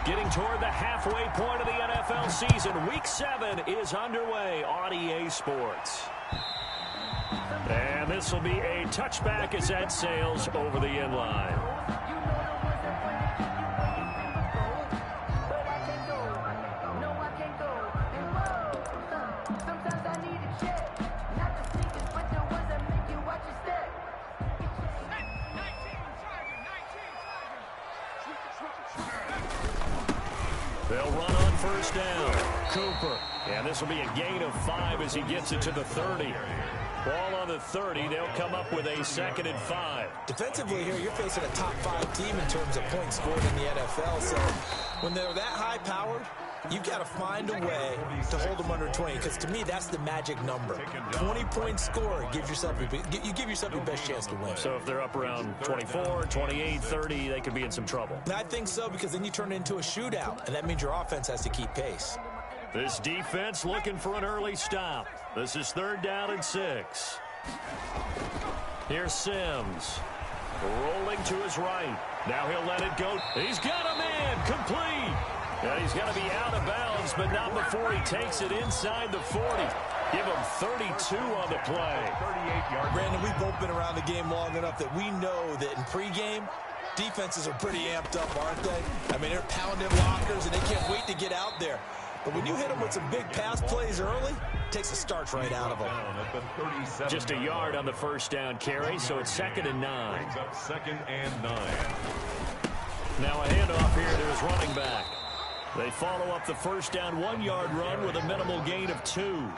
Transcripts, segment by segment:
Getting toward the halfway point of the NFL season. Week 7 is underway on EA Sports. And this will be a touchback as that sails over the end line. They'll run on first down. Cooper. And this will be a gain of 5 as he gets it to the 30. Ball on the 30. They'll come up with a 2nd and 5. Defensively here, you're facing a top 5 team in terms of points scored in the NFL. So when they're that high-powered, you've got to find a way to hold them under 20. Because to me, that's the magic number. 20-point score, you give yourself your best chance to win. So if they're up around 24, 28, 30, they could be in some trouble. I think so, because then you turn it into a shootout, and that means your offense has to keep pace. This defense looking for an early stop. This is 3rd down and 6. Here's Sims. Rolling to his right. Now he'll let it go. He's got a man. Complete. And he's got to be out of bounds, but not before he takes it inside the 40. Give him 32 on the play. 38-yard. Brandon, we've both been around the game long enough that we know that in pregame, defenses are pretty amped up, aren't they? I mean, they're pounding lockers, and they can't wait to get out there. But when you hit them with some big pass plays early, it takes the starch right out of them. Just a yard on the first down carry, so it's 2nd and 9. Brings up 2nd and 9. Now a handoff here to his running back. They follow up the first down 1-yard run with a minimal gain of 2. Now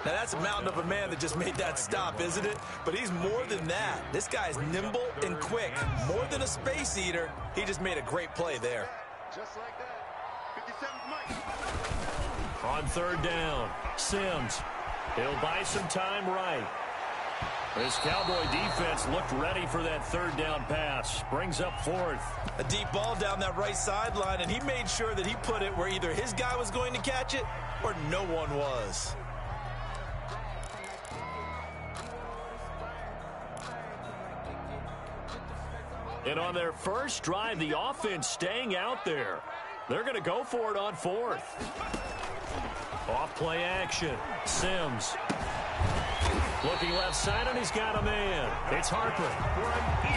that's a mountain of a man that just made that stop, isn't it? But he's more than that. This guy's nimble and quick. More than a space eater, he just made a great play there. Just like that. 57's Mike. On 3rd down, Sims. He'll buy some time right. This Cowboy defense looked ready for that 3rd down pass. Brings up 4th. A deep ball down that right sideline, and he made sure that he put it where either his guy was going to catch it or no one was. And on their first drive, the offense staying out there. They're going to go for it on 4th. Off play action. Sims. Looking left side, and he's got a man. It's Harper.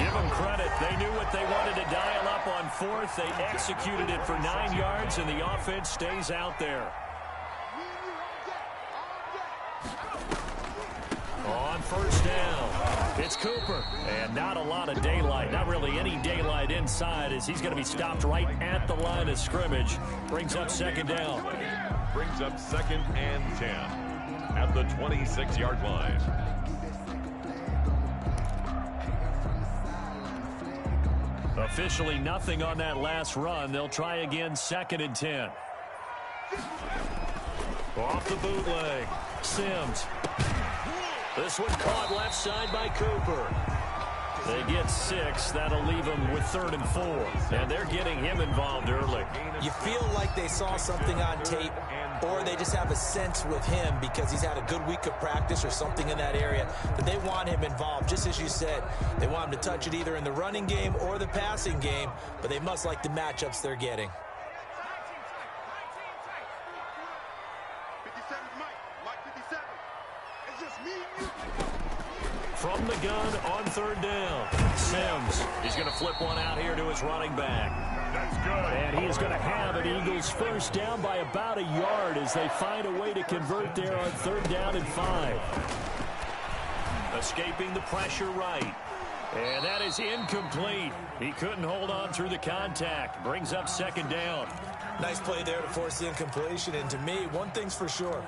Give them credit. They knew what they wanted to dial up on 4th. They executed it for 9 yards, and the offense stays out there. On first down, it's Cooper. And not a lot of daylight. Not really any daylight inside, as he's going to be stopped right at the line of scrimmage. Brings up 2nd down. Brings up 2nd and 10 at the 26-yard line. Officially nothing on that last run. They'll try again, 2nd and 10. Off the bootleg. Sims. This one caught left side by Cooper. They get 6. That'll leave them with 3rd and 4. And they're getting him involved early. You feel like they saw something on tape, or they just have a sense with him because he's had a good week of practice or something in that area that they want him involved. Just as you said, they want him to touch it either in the running game or the passing game, but they must like the matchups they're getting. 57's Mike 57. It's just me and you. From the gun on 3rd down. Sims. He's going to flip one out here to his running back. That's good. And he is going to have an Eagles first down by about a yard as they find a way to convert there on 3rd down and 5. Escaping the pressure right. And that is incomplete. He couldn't hold on through the contact. Brings up 2nd down. Nice play there to force the incompletion. And to me, one thing's for sure.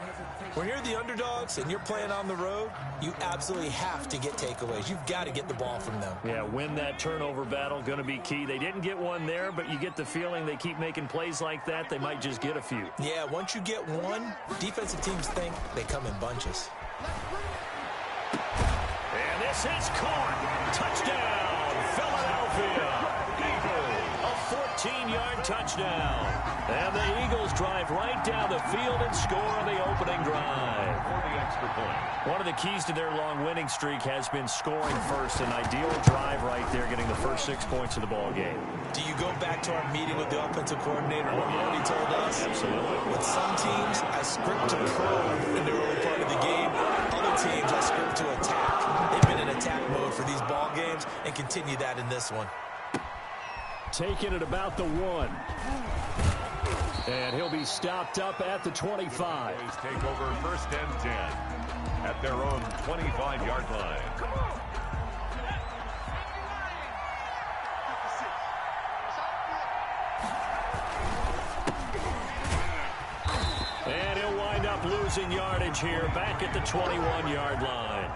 When you're the underdogs and you're playing on the road, you absolutely have to get takeaways. You've got to get the ball from them. Yeah, win that turnover battle, going to be key. They didn't get one there, but you get the feeling they keep making plays like that, they might just get a few. Yeah, once you get one, defensive teams think they come in bunches. And this is caught. Touchdown, Philadelphia. A 14-yard touchdown. And the Eagles drive right down the field and score on the opening drive. For the extra point. One of the keys to their long winning streak has been scoring first. An ideal drive right there, getting the first 6 points of the ball game. Do you go back to our meeting with the offensive coordinator? What he told us? Absolutely. With some teams, I script to probe in the early part of the game. Other teams, I script to attack. They've been in attack mode for these ball games and continue that in this one. Taking it about the 1. And he'll be stopped up at the 25. Cowboys take over first and 10 at their own 25-yard line. And he'll wind up losing yardage here back at the 21-yard line.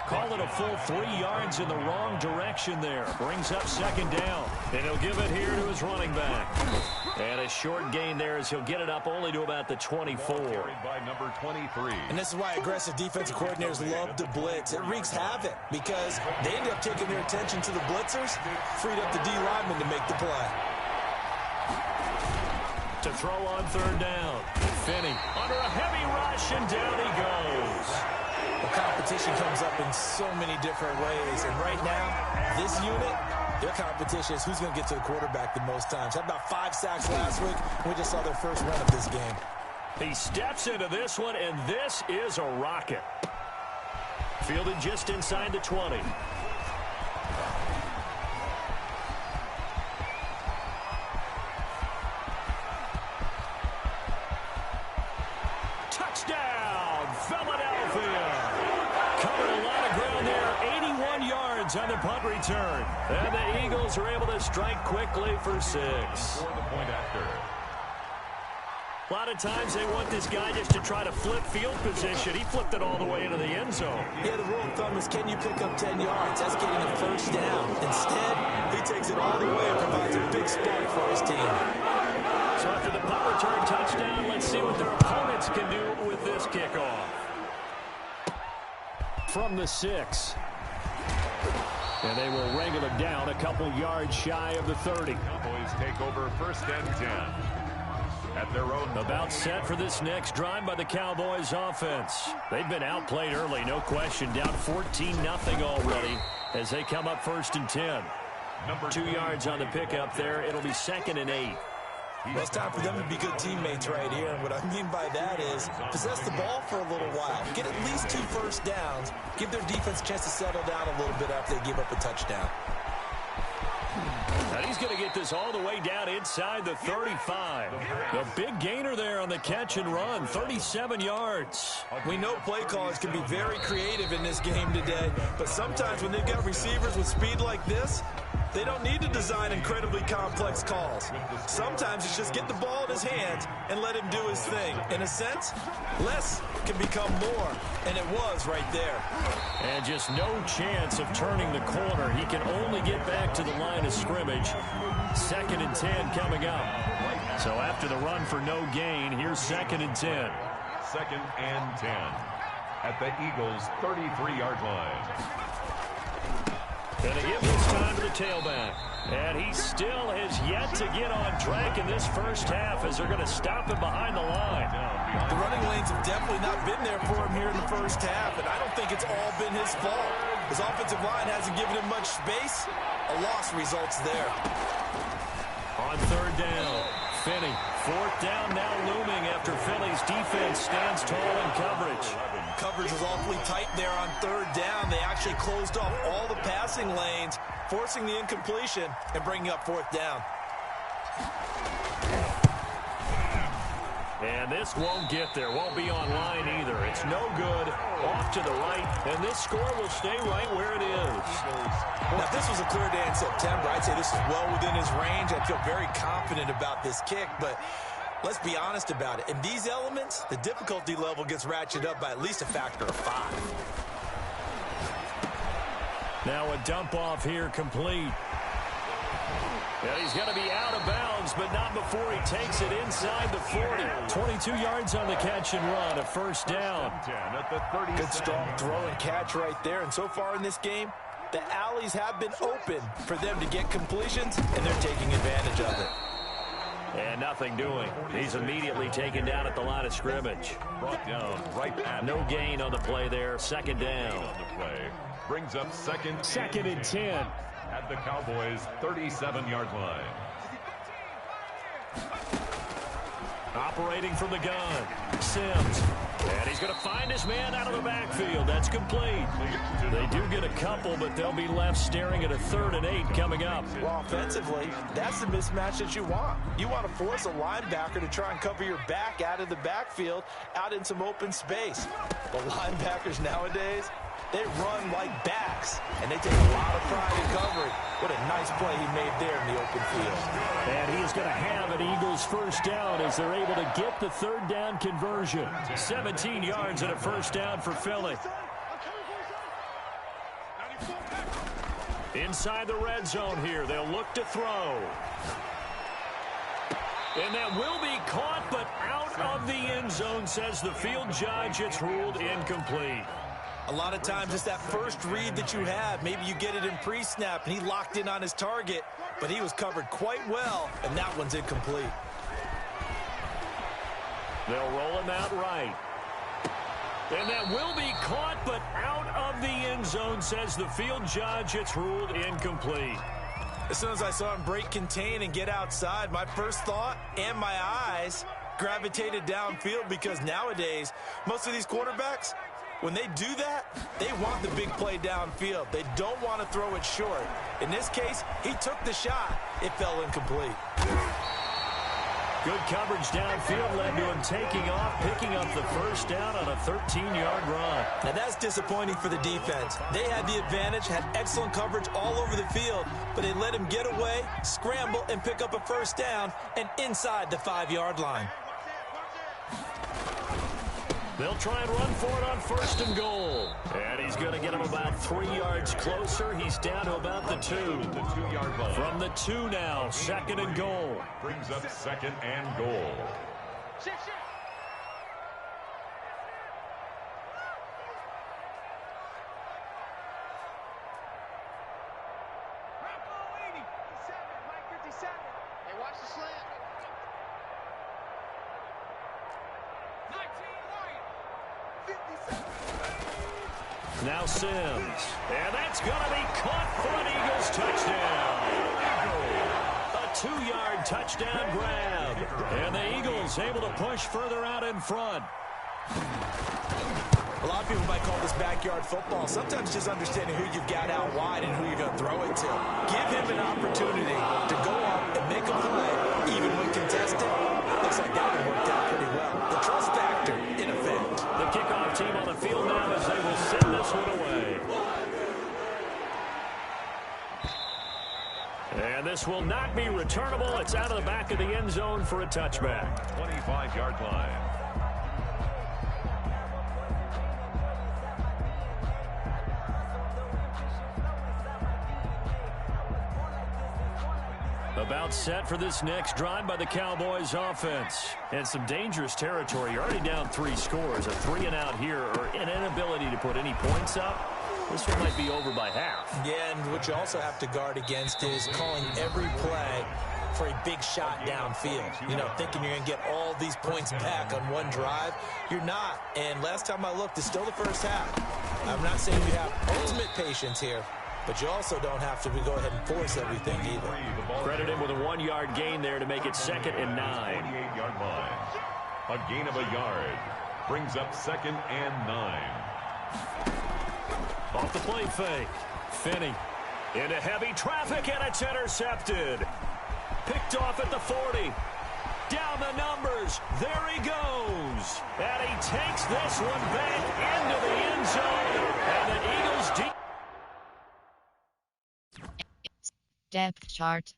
Call it a full 3 yards in the wrong direction there. Brings up second down. And he'll give it here to his running back. And a short gain there as he'll get it up only to about the 24. Carried by number 23. And this is why aggressive defensive coordinators love to blitz. It wreaks havoc because they end up taking their attention to the blitzers, freed up the D lineman to make the play. To throw on third down. Finney under a heavy rush, and down he goes. The competition comes up in so many different ways. And right now, this unit, their competition is who's going to get to the quarterback the most times. Had about 5 sacks last week. We just saw their first run of this game. He steps into this one, and this is a rocket. Fielded just inside the 20. Touchdown, Philadelphia. Covered a lot of ground there, 81 yards on the punt return. And the Eagles are able to strike quickly for 6. For the point after. A lot of times they want this guy just to try to flip field position. He flipped it all the way into the end zone. Yeah, the rule of thumb is, can you pick up 10 yards? That's getting a first down. Instead, he takes it all the way and provides a big spark for his team. So after the punt return touchdown, let's see what their opponents can do with this kickoff. From the 6. And they will wrangle it down a couple yards shy of the 30. Cowboys take over first and 10 at their own. About set for this next drive by the Cowboys offense. They've been outplayed early, no question. Down 14-0 already as they come up first and 10. 2 yards on the pickup there. It'll be 2nd and 8. Well, it's time for them to be good teammates right here. And what I mean by that is possess the ball for a little while. Get at least 2 first downs. Give their defense a chance to settle down a little bit after they give up a touchdown. And he's going to get this all the way down inside the 35. The big gainer there on the catch and run, 37 yards. We know play callers can be very creative in this game today, but sometimes when they've got receivers with speed like this, they don't need to design incredibly complex calls. Sometimes it's just get the ball in his hands and let him do his thing. In a sense, less can become more, and it was right there. And just no chance of turning the corner. He can only get back to the line of scrimmage. 2nd and 10 coming up. So after the run for no gain, here's 2nd and 10. 2nd and 10 at the Eagles' 33-yard line. And they give this time to the tailback. And he still has yet to get on track in this first half as they're going to stop him behind the line. The running lanes have definitely not been there for him here in the first half, and I don't think it's all been his fault. His offensive line hasn't given him much space. A loss results there. On third down, Finney. 4th down now looming after Philly's defense stands tall in coverage. Coverage was awfully tight there on third down. They actually closed off all the passing lanes, forcing the incompletion and bringing up 4th down. And this won't get there, won't be online either. It's no good, off to the right, and this score will stay right where it is. Now, if this was a clear day in September, I'd say this is well within his range. I feel very confident about this kick, but let's be honest about it. In these elements, the difficulty level gets ratcheted up by at least a factor of 5. Now a dump off here complete. Yeah, he's going to be out of bounds, but not before he takes it inside the 40. 22 yards on the catch and run, a first down. Good strong throw and catch right there. And so far in this game, The alleys have been open for them to get completions, and they're taking advantage of it. And nothing doing. He's immediately taken down at the line of scrimmage. Brought down right at No gain on the play there. Second down. on the play. Brings up second and 10. at the Cowboys' 37-yard line. Operating from the gun. Sims. And he's going to find his man out of the backfield. That's complete. They do get a couple, but they'll be left staring at a 3rd and 8 coming up. Well, offensively, that's the mismatch that you want. You want to force a linebacker to try and cover your back out of the backfield, out in some open space. The linebackers nowadays, they run like backs, and they take a lot of pride in covering. What a nice play he made there in the open field. And he is going to have an Eagles first down as they're able to get the 3rd down conversion. 17 yards and a first down for Philly. Inside the red zone here, they'll look to throw. And that will be caught, but out of the end zone, says the field judge. It's ruled incomplete. A lot of times it's that first read that you have. Maybe you get it in pre-snap, and he locked in on his target, but he was covered quite well, and that one's incomplete. They'll roll him out right. And that will be caught, but out of the end zone, says the field judge. It's ruled incomplete. As soon as I saw him break contain and get outside, my first thought and my eyes gravitated downfield, because nowadays, most of these quarterbacks, when they do that, they want the big play downfield. They don't want to throw it short. In this case, he took the shot. It fell incomplete. Good coverage downfield led to him taking off, picking up the first down on a 13-yard run. Now that's disappointing for the defense. They had the advantage, had excellent coverage all over the field, but they let him get away, scramble, and pick up a first down, and inside the 5-yard line. They'll try and run for it on 1st and goal. And he's going to get him about 3 yards closer. He's down to about the 2. The 2-yard line. From the 2 now, 2nd and goal. Brings up 2nd and goal. Hey, watch the slant. Now Sims. And that's going to be caught for an Eagles touchdown. A 2-yard touchdown grab. And the Eagles able to push further out in front. A lot of people might call this backyard football. Sometimes just understanding who you've got out wide and who you're going to throw it to. Give him an opportunity to go up and make a play, even when contested. Looks like that one worked out pretty well. The trust factor, in effect. The kickoff team on the field now as they will send this one away. And this will not be returnable. It's out of the back of the end zone for a touchback. 25-yard line. About set for this next drive by the Cowboys offense. And some dangerous territory. You're already down 3 scores. A 3-and-out here, or an inability to put any points up. This one might be over by half. Yeah, and what you also have to guard against is calling every play for a big shot downfield. You know, thinking you're going to get all these points back on one drive. You're not. And last time I looked, it's still the first half. I'm not saying you have ultimate patience here, but you also don't have to go ahead and force everything either. Credit him with a 1-yard gain there to make it 2nd and 9. 28-yard line. A gain of a yard. Brings up 2nd and 9. Off the play fake. Finney into heavy traffic, and it's intercepted. Picked off at the 40. Down the numbers. There he goes. And he takes this one back into the end zone. And the Eagles deep. Depth chart.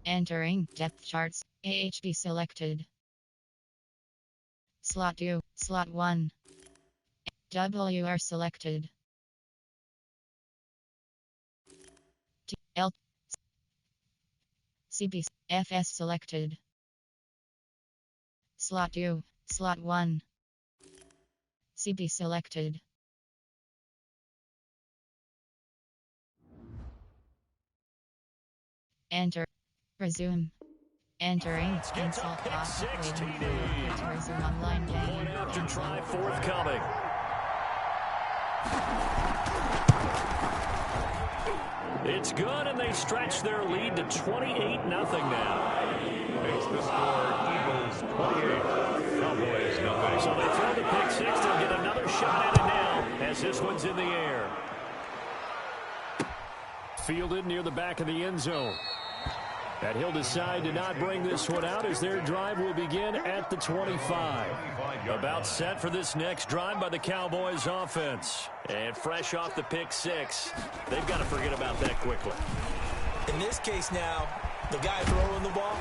Entering depth charts. AHB selected. Slot 2, slot 1. WR selected. L CB FS selected. Slot 2, slot 1. CB selected. Enter. Resume. Entering insult box waiting for your quick resume online game. Point after try forthcoming. It's good, and they stretch their lead to 28-0 now. Makes the score Eagles 28, Cowboys nothing. So they throw the pick six. They'll get another shot at it now as this one's in the air. Fielded near the back of the end zone. And he'll decide to not bring this one out as their drive will begin at the 25. About set for this next drive by the Cowboys offense. And fresh off the pick six, they've got to forget about that quickly. In this case now, the guy throwing the ball,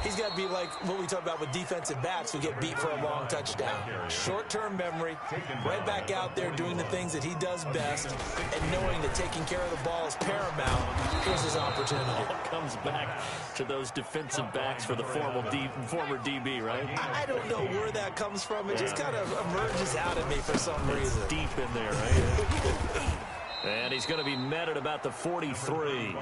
he's got to be like what we talk about with defensive backs who get beat for a long touchdown. Short-term memory, right back out there doing the things that he does best, and knowing that taking care of the ball is paramount. Here's his opportunity. All comes back to those defensive backs for the former DB, right? I don't know where that comes from. It just kind of emerges out of me for some reason. It's deep in there, right? And he's going to be met at about the 43.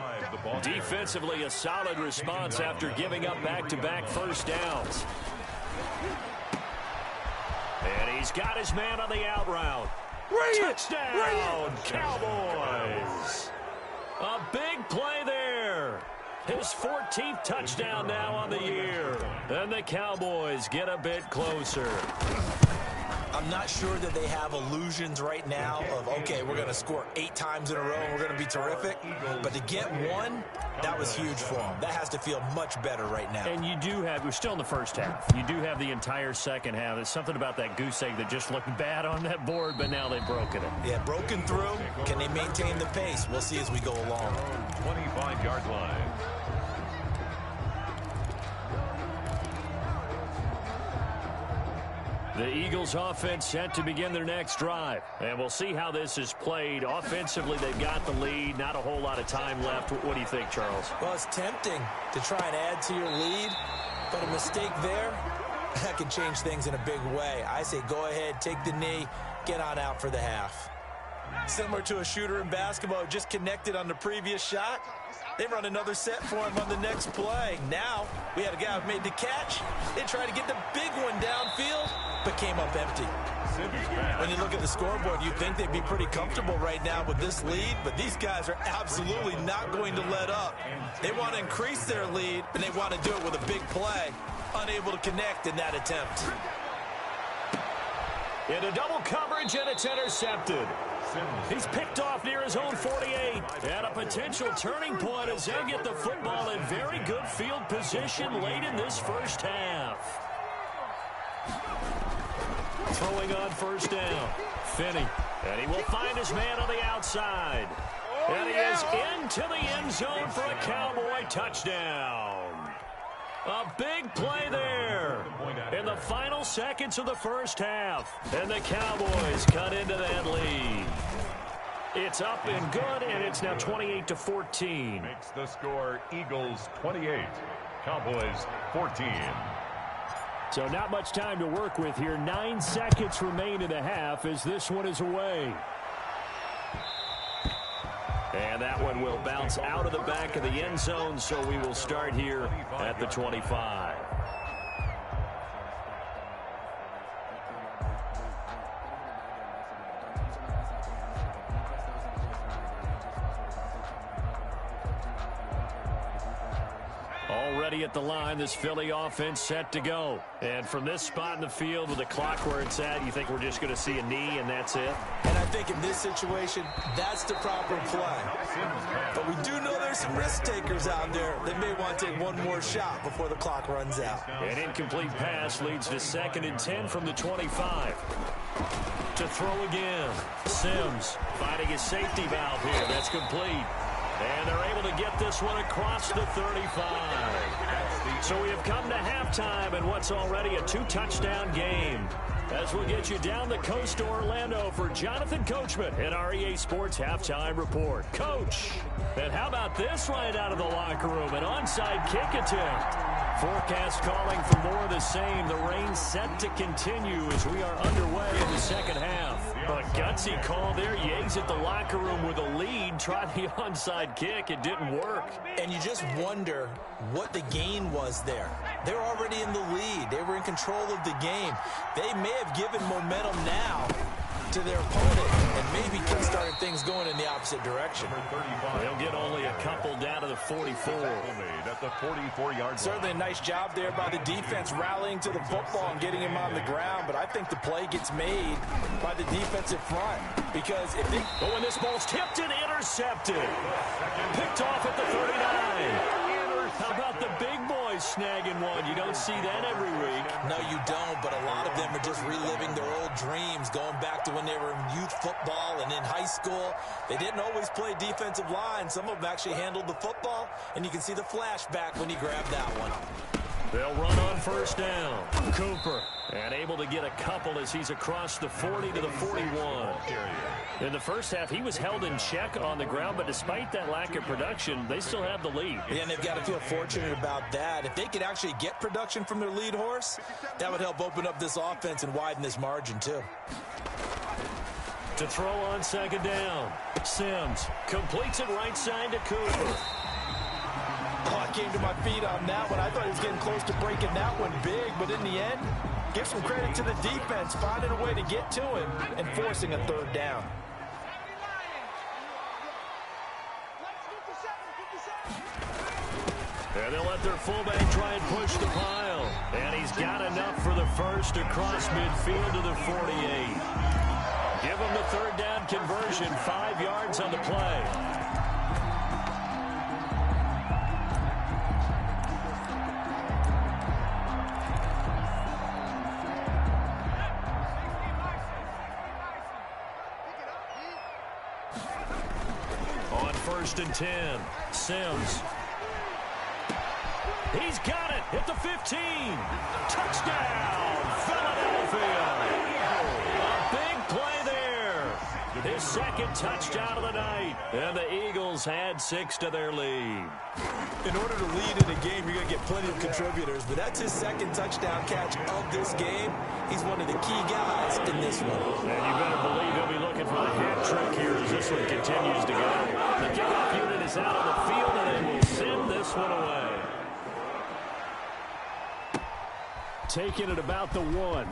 Defensively, a solid response after giving up back-to-back first downs. And he's got his man on the out route. Touchdown, Cowboys. A big play there. His 14th touchdown now on the year. And the Cowboys get a bit closer. I'm not sure that they have illusions right now of, okay, we're going to score 8 times in a row and we're going to be terrific. But to get one, that was huge for them. That has to feel much better right now. And you do have, we're still in the first half. You do have the entire second half. There's something about that goose egg that just looked bad on that board, but now they've broken it. Yeah, broken through. Can they maintain the pace? We'll see as we go along. 25-yard line. The Eagles offense set to begin their next drive. And we'll see how this is played. Offensively, they've got the lead. Not a whole lot of time left. What do you think, Charles? Well, it's tempting to try and add to your lead, but a mistake there, that can change things in a big way. I say go ahead, take the knee, get on out for the half. Similar to a shooter in basketball who just connected on the previous shot. They run another set for him on the next play. Now, we had a guy who made the catch. They tried to get the big one downfield, but came up empty. When you look at the scoreboard, you'd think they'd be pretty comfortable right now with this lead, but these guys are absolutely not going to let up. They want to increase their lead, and they want to do it with a big play. Unable to connect in that attempt. Into double coverage, and it's intercepted. He's picked off near his own 48. And a potential turning point as they'll get the football in very good field position late in this first half. Throwing on first down. Finney. And he will find his man on the outside. And he is into the end zone for a Cowboy touchdown. A big play there in the final seconds of the first half. And the Cowboys cut into that lead. It's up and good, and it's now 28-14. Makes the score Eagles 28, Cowboys 14. So not much time to work with here. 9 seconds remain in the half as this one is away. And that one will bounce out of the back of the end zone, so we will start here at the 25. Already at the line, this Philly offense set to go. And from this spot in the field with the clock where it's at, you think we're just going to see a knee and that's it? And I think in this situation, that's the proper play. But we do know there's some risk takers out there that may want to take one more shot before the clock runs out. An incomplete pass leads to 2nd and 10 from the 25. To throw again. Sims finding his safety valve here. That's complete. And they're able to get this one across the 35. So we have come to halftime in what's already a 2-touchdown game. As we'll get you down the coast to Orlando for Jonathan Coachman in our EA Sports Halftime Report. Coach, and how about this right out of the locker room? An onside kick attempt. Forecast calling for more of the same. The rain set to continue as we are underway in the second half. A gutsy call there. You exit the locker room with a lead. Try the onside kick. It didn't work. And you just wonder what the gain was there. They're already in the lead. They were in control of the game. They may have given momentum now to their opponent and maybe kickstarted things going in the opposite direction. They'll get only a couple down to the 44. At the 44-yard Certainly a nice job there by the defense rallying to the football and getting him on the ground, but I think the play gets made by the defensive front because if they... Oh, and this ball's tipped and intercepted. Picked off at the 39. How about the big boys snagging one? You don't see that every week. No, you don't, but a lot of them are just reliving their old dreams, going back to when they were in youth football and in high school. They didn't always play defensive line. Some of them actually handled the football, and you can see the flashback when he grabbed that one. They'll run on first down. Cooper, and able to get a couple as he's across the 40 to the 41. In the first half, he was held in check on the ground, but despite that lack of production, they still have the lead. Yeah, and they've got to feel fortunate about that. If they could actually get production from their lead horse, that would help open up this offense and widen this margin, too. To throw on second down, Sims completes it right side to Cooper. Oh, I came to my feet on that one. I thought he was getting close to breaking that one big, but in the end, give some credit to the defense, finding a way to get to him and forcing a third down. And they'll let their fullback try and push the pile. And he's got enough for the first across midfield to the 48. Give him the third down conversion, 5 yards on the play. On 1st and 10, Sims. He's got it at the 15. Touchdown, Philadelphia. A big play there. His second touchdown of the night. And the Eagles had 6 to their lead. In order to lead in a game, you're going to get plenty of contributors, but that's his second touchdown catch of this game. He's one of the key guys in this one. And you better believe he'll be looking for the hat trick here as this one continues to go. The kickoff unit is out on the field, and they will send this one away. Taking it about the 1.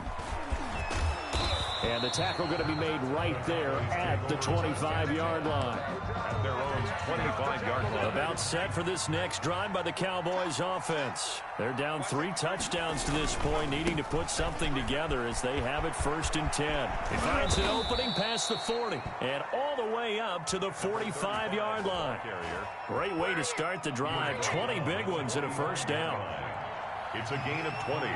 And the tackle going to be made right there at the 25-yard line. At their own 25-yard line. About set for this next drive by the Cowboys offense. They're down 3 touchdowns to this point, needing to put something together as they have it 1st and 10. He finds an opening past the 40 and all the way up to the 45-yard line. Great way to start the drive. 20 big ones and a first down. It's a gain of 20.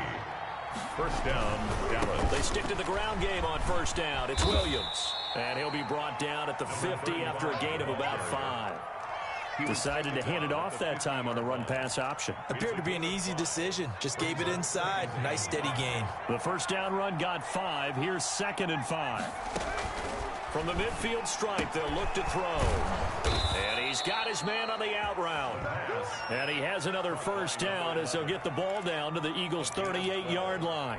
First down, Dallas. They stick to the ground game on first down. It's Williams. And he'll be brought down at the 50 after a gain of about 5. Decided to hand it off that time on the run-pass option. Appeared to be an easy decision. Just gave it inside. Nice steady gain. The first down run got 5. Here's 2nd and 5. From the midfield stripe, they'll look to throw. And he's got his man on the out route. And he has another first down as they'll get the ball down to the Eagles' 38-yard line.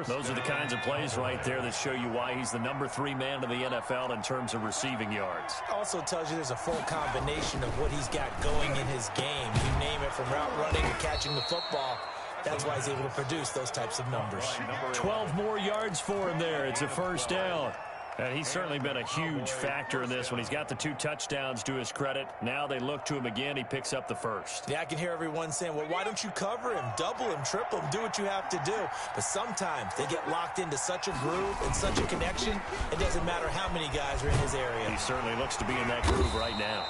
Those are the kinds of plays right there that show you why he's the number 3 man in the NFL in terms of receiving yards. Also tells you there's a full combination of what he's got going in his game. You name it, from route running to catching the football. That's why he's able to produce those types of numbers. 12 more yards for him there. It's a first down. And he's certainly been a huge factor in this one. He's got the 2 touchdowns to his credit. Now they look to him again. He picks up the first. Yeah, I can hear everyone saying, well, why don't you cover him, double him, triple him, do what you have to do. But sometimes they get locked into such a groove and such a connection, it doesn't matter how many guys are in his area. He certainly looks to be in that groove right now.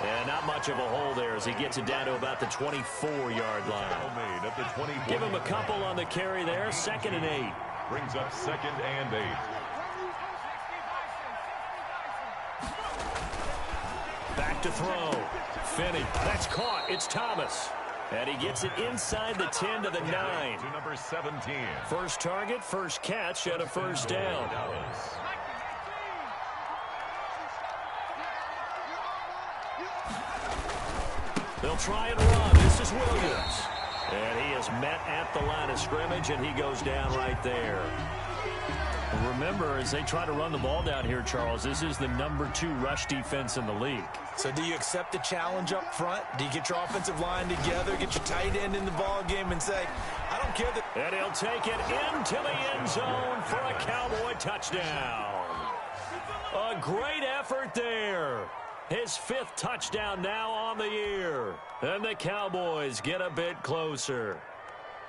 And not much of a hole there as he gets it down to about the 24-yard line. Give him a couple on the carry there. 2nd and 8. Brings up 2nd and 8. Back to throw. Finney. That's caught. It's Thomas. And he gets it inside the 10 to the 9. To number 17. First target, first catch, and a first down. They'll try and run. This is Williams. And he is met at the line of scrimmage, and he goes down right there. Remember, as they try to run the ball down here, Charles, this is the #2 rush defense in the league. So do you accept the challenge up front? Do you get your offensive line together, get your tight end in the ball game and say, I don't care that... And he'll take it into the end zone for a Cowboy touchdown. A great effort there. His 5th touchdown now on the year. And the Cowboys get a bit closer.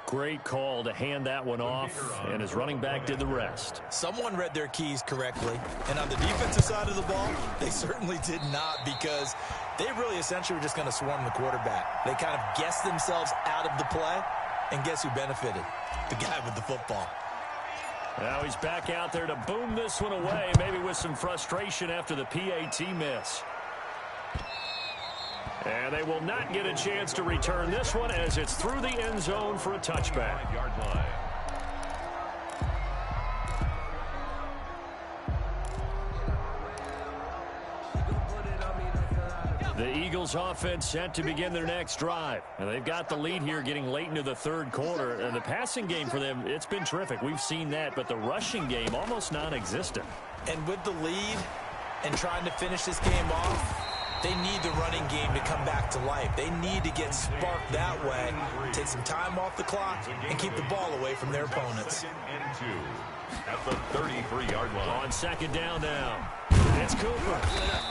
Great call to hand that one off, and his running back did the rest. Someone read their keys correctly, and on the defensive side of the ball, they certainly did not, because they really essentially were just going to swarm the quarterback. They kind of guessed themselves out of the play, and guess who benefited? The guy with the football. Now he's back out there to boom this one away, maybe with some frustration after the PAT miss. And they will not get a chance to return this one as it's through the end zone for a touchback. The Eagles offense set to begin their next drive. And they've got the lead here getting late into the 3rd quarter. And the passing game for them, it's been terrific. We've seen that, but the rushing game almost non-existent. And with the lead and trying to finish this game off, they need the running game to come back to life. They need to get sparked that way, take some time off the clock, and keep the ball away from their opponents. At the 33-yard line. On 2nd down now. It's Cooper.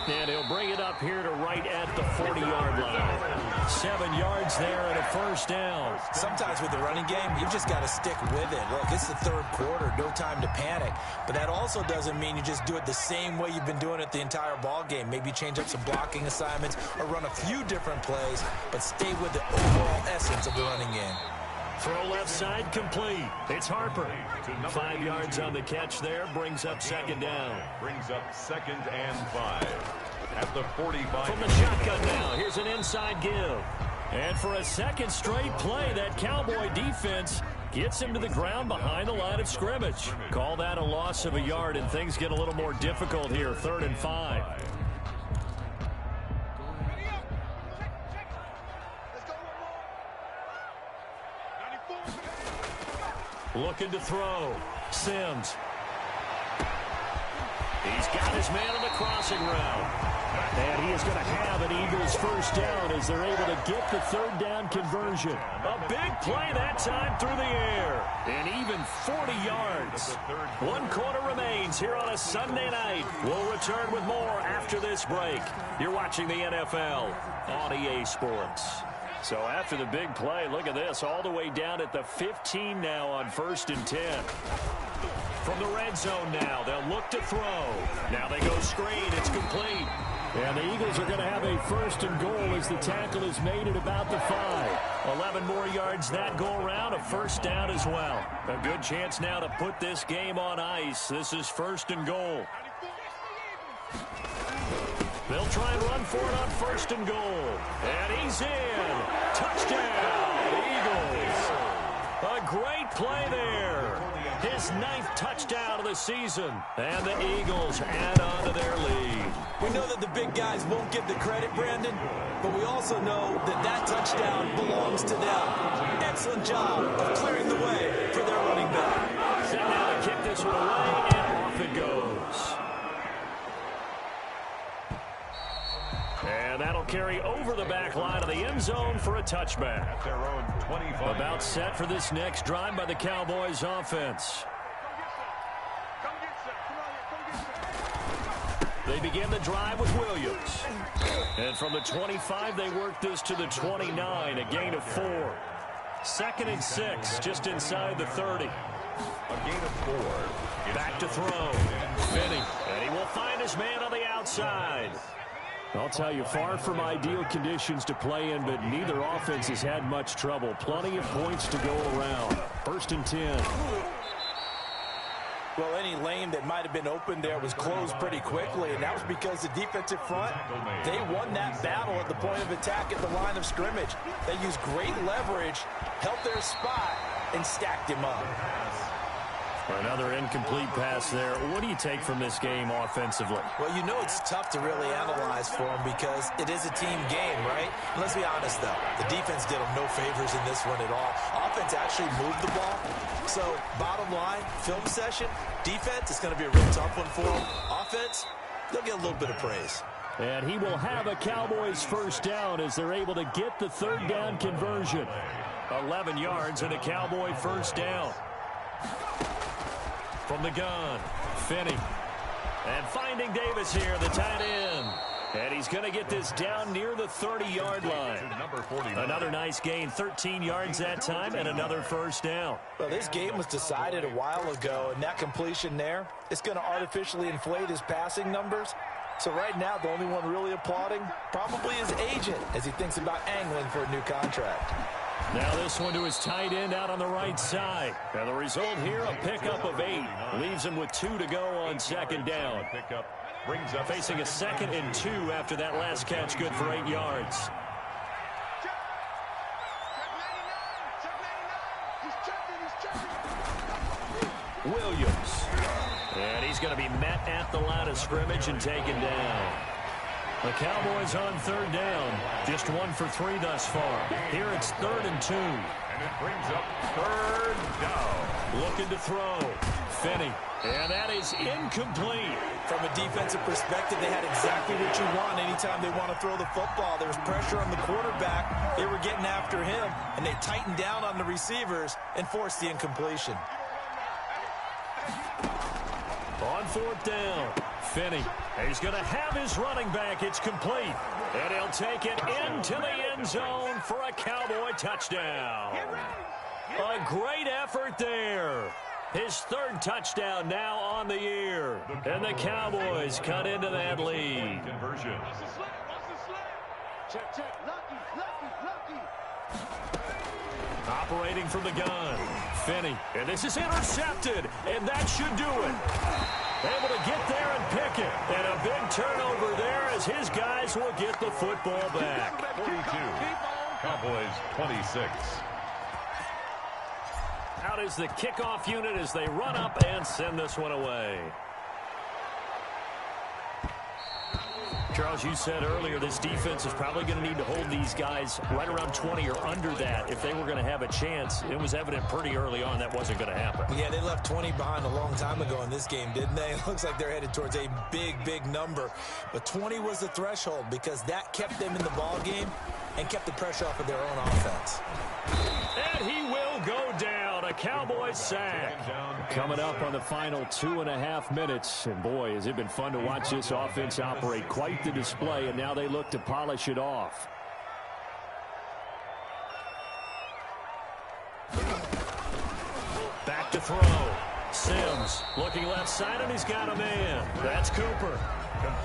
And he'll bring it up here to right at the 40-yard line. 7 yards there and a 1st down. Sometimes with the running game, you've just got to stick with it. Look, it's the 3rd quarter, no time to panic. But that also doesn't mean you just do it the same way you've been doing it the entire ball game. Maybe change up some blocking assignments or run a few different plays, but stay with the overall essence of the running game. Throw left side complete. It's Harper. 5 yards on the catch there. Brings up 2nd down. Brings up 2nd and 5. At the 45. From the shotgun now. Here's an inside give. And for a 2nd straight play, that Cowboy defense gets him to the ground behind the line of scrimmage. Call that a loss of a yard, and things get a little more difficult here. 3rd and 5. Looking to throw. Sims. He's got his man on the crossing route. And he is going to have an Eagles 1st down as they're able to get the 3rd down conversion. A big play that time through the air. And even 40 yards. 1 quarter remains here on a Sunday night. We'll return with more after this break. You're watching the NFL on EA Sports. So after the big play, look at this, all the way down at the 15 now on 1st and 10. From the red zone now, they'll look to throw. Now they go screen, it's complete. And the Eagles are going to have a 1st and goal as the tackle is made at about the 5. 11 more yards that go around, a 1st down as well. A good chance now to put this game on ice. This is 1st and goal. They'll try and run for it on 1st and goal. And he's in. Touchdown, Eagles. A great play there. His 9th touchdown of the season. And the Eagles add on to their lead. We know that the big guys won't get the credit, Brandon, but we also know that that touchdown belongs to them. Excellent job of clearing the way for their running back. Set now to kick this one away, and off it goes. And that'll carry over the back line of the end zone for a touchback. At their own 25. About set for this next drive by the Cowboys offense. They begin the drive with Williams. And from the 25, they work this to the 29, a gain of 4. 2nd and 6, just inside the 30. A gain of 4. Back to throw. Finney. And he will find his man on the outside. I'll tell you, far from ideal conditions to play in, but neither offense has had much trouble. Plenty of points to go around. 1st and 10. Well, any lane that might have been open there was closed pretty quickly, and that was because the defensive front, they won that battle at the point of attack at the line of scrimmage. They used great leverage, held their spot, and stacked him up. Another incomplete pass there. What do you take from this game offensively? Well, you know it's tough to really analyze for them because it is a team game, right? And let's be honest, though. The defense did them no favors in this one at all. Offense actually moved the ball. So, bottom line, film session, defense is going to be a real tough one for them. Offense, they'll get a little bit of praise. And he will have a Cowboys first down as they're able to get the third down conversion. 11 yards and a Cowboy first down. From the gun, Finney. And finding Davis here, the tight end. And he's going to get this down near the 30-yard line. Another nice gain, 13 yards that time, and another first down. Well, this game was decided a while ago, and that completion there, it's going to artificially inflate his passing numbers. So right now, the only one really applauding probably his agent as he thinks about angling for a new contract. Now this one to his tight end out on the right side. And the result here, a pickup of 8. Leaves him with 2 to go on second down. Facing a 2nd and 2 after that last catch, good for 8 yards. Williams. And he's going to be met at the line of scrimmage and taken down. The Cowboys on third down. Just 1 for 3 thus far. Here it's 3rd and 2. And it brings up third down. Looking to throw. Finney. And that is incomplete. From a defensive perspective, they had exactly what you want anytime they want to throw the football. There was pressure on the quarterback. They were getting after him, and they tightened down on the receivers and forced the incompletion. On 4th down, Finney. He's going to have his running back. It's complete. And he'll take it into the end zone for a Cowboy touchdown. A great effort there. His 3rd touchdown now on the year. And the Cowboys cut into that lead. Conversion. Operating from the gun, Finney. And this is intercepted, and that should do it. Able to get there and pick it. And a big turnover there as his guys will get the football back. 42. Cowboys 26. Out is the kickoff unit as they run up and send this one away. Charles, you said earlier this defense is probably going to need to hold these guys right around 20 or under that if they were going to have a chance. It was evident pretty early on that wasn't going to happen. Yeah, they left 20 behind a long time ago in this game, didn't they? It looks like they're headed towards a big, big number. But 20 was the threshold because that kept them in the ball game and kept the pressure off of their own offense. And he will go down. A Cowboys sack. Coming up on the final 2.5 minutes. And boy, has it been fun to watch this offense operate. Quite the display, and now they look to polish it off. Back to throw. Sims looking left side, and he's got a man. That's Cooper.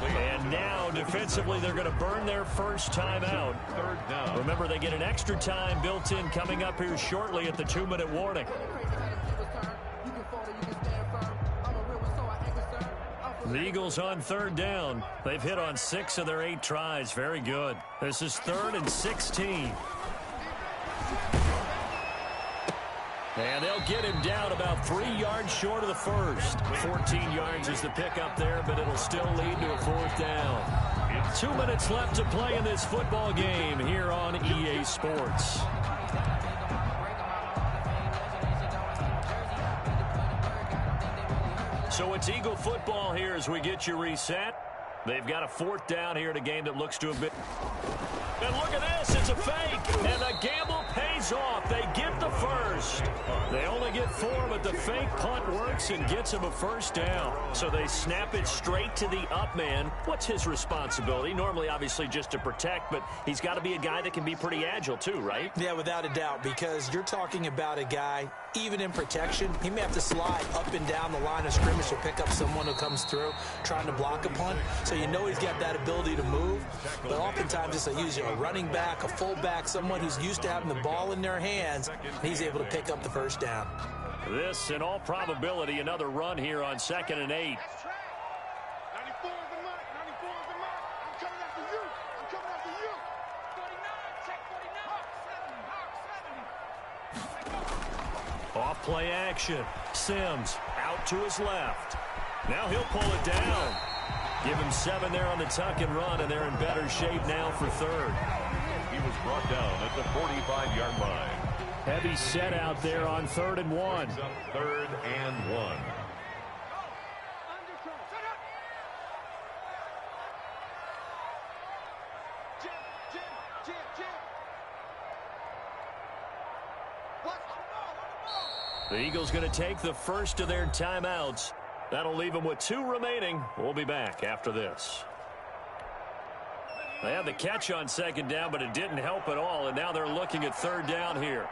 And now, defensively, they're going to burn their first time out. Third down. Remember, they get an extra time built in coming up here shortly at the 2-minute warning. The Eagles on third down. They've hit on 6 of their 8 tries. Very good. This is 3rd and 16. And they'll get him down about 3 yards short of the first. 14 yards is the pickup there, but it'll still lead to a 4th down. 2 minutes left to play in this football game here on EA Sports. So it's Eagle football here as we get you reset. They've got a 4th down here in a game that looks to have been... And look at this, it's a fake, and the gamble pays off. They get the first. They only get 4, but the fake punt works and gets them a first down. So they snap it straight to the up man. What's his responsibility? Normally, obviously, just to protect, but he's got to be a guy that can be pretty agile too, right? Yeah, without a doubt, because you're talking about a guy, even in protection, he may have to slide up and down the line of scrimmage to pick up someone who comes through trying to block a punt. So you know he's got that ability to move, but oftentimes it's usually a running back, a fullback, someone who's used to having the ball in their hands, and he's able to pick up the first down. This, in all probability, another run here on 2nd and 8. 94 is the mark. 94 is the mark. I'm coming after you. I'm coming after you. 49, check 49. 7, 7. Off play action. Sims to his left. Now he'll pull it down. Give him 7 there on the tuck and run, and they're in better shape now for third. He was brought down at the 45-yard line. Heavy set out there on 3rd and 1. 3rd and 1. The Eagles going to take the first of their timeouts. That'll leave them with 2 remaining. We'll be back after this. They had the catch on 2nd down, but it didn't help at all, and now they're looking at 3rd down here.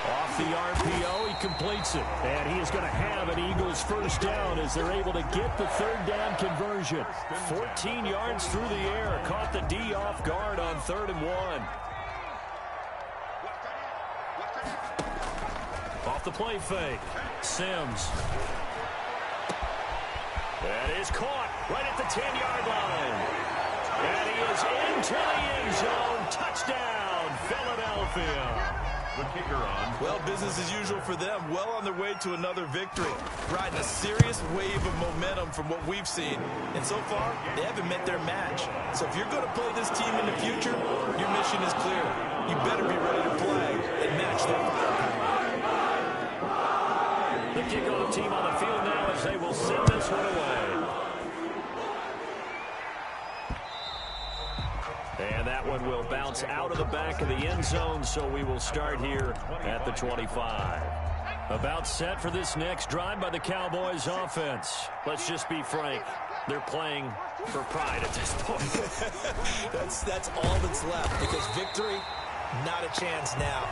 Off the RPO, he completes it. And he is going to have an Eagles first down as they're able to get the 3rd down conversion. 14 yards through the air. Caught the D off guard on 3rd and 1. Off the play fake. Sims. That is caught right at the 10-yard line. And he is into the end zone. Touchdown, Philadelphia. The kicker on. Well, business as usual for them. Well on their way to another victory. Riding a serious wave of momentum from what we've seen. And so far, they haven't met their match. So if you're going to play this team in the future, your mission is clear. You better be ready to play and match their firepower. The kickoff team on the field now as they will send this one away. And that one will bounce out of the back of the end zone, so we will start here at the 25. About set for this next drive by the Cowboys offense. Let's just be frank. They're playing for pride at this point. That's all that's left, because victory, not a chance now.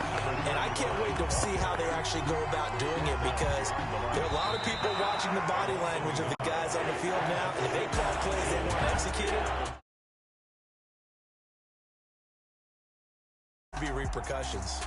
And I can't wait to see how they actually go about doing it, because there are a lot of people watching the body language of the guys on the field now. And if they call plays they want executed, be repercussions.